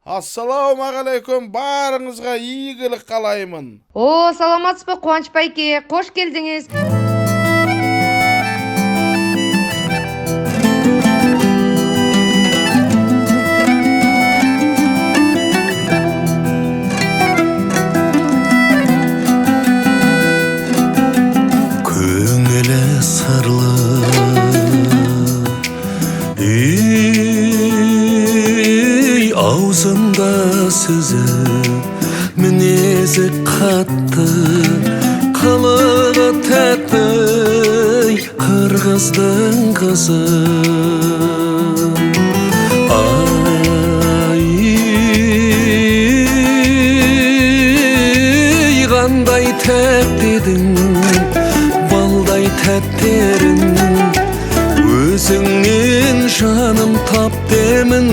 Assalamualaikum, barыңызға игілік қалаймын. О, саламатсыз ба, Қуаныш байке, қош келдіңіз. Көңілі сырлы аузында сөзі, мінезі қатты, қылығы тәтті, қырғыздың қызы. Қандай тәтті едің, балдай тәттерін, өзіңнен жаным тап демін.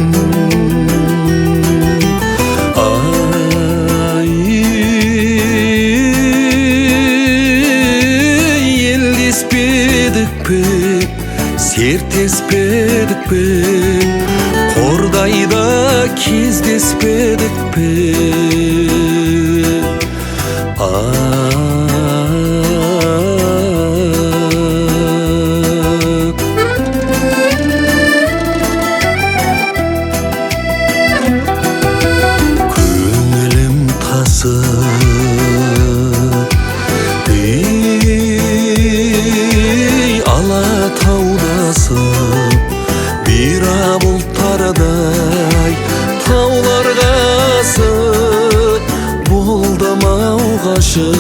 Елдеспедік пе, сертеспедік пе, қордайда кездеспедік пе. Көңілім тасып, алатаудасып, бира бұлттардай тауларға асып, болдым ау ғашық.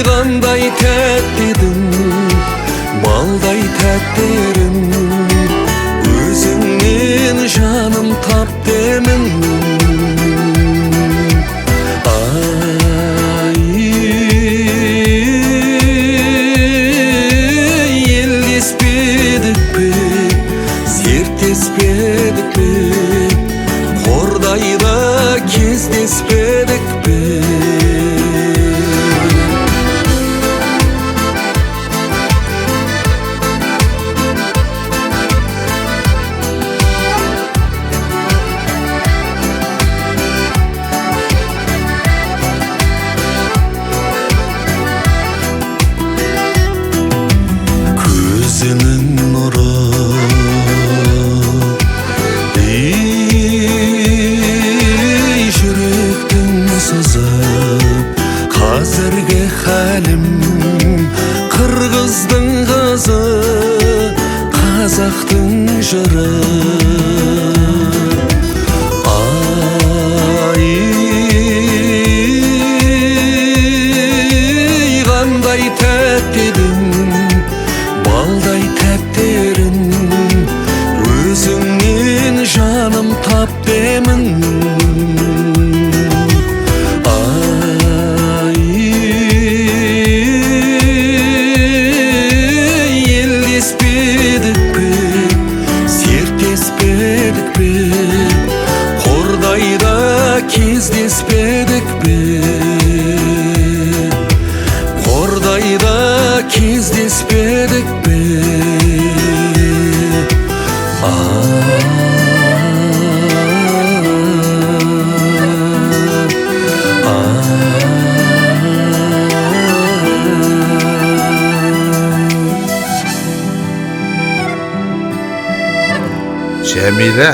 Қандай тәтті едің, балдай тәттерін, өзіңнен жаным тап демін. Елдеспедік пе, сертеспедік пе, қордайда кездеспедік пе. Көзінің нұры, жүректің сызып, қазірге хәлім қырғыздың қызы, қазақтың жыры. Қандай тәтті едің, балдай тәттерін, өзіңнен жаным тап демін. Елдеспедік пе, сертеспедік пе, қордайда кездеспедік пе. Қордайда кездеспедік пе. Жәмилә,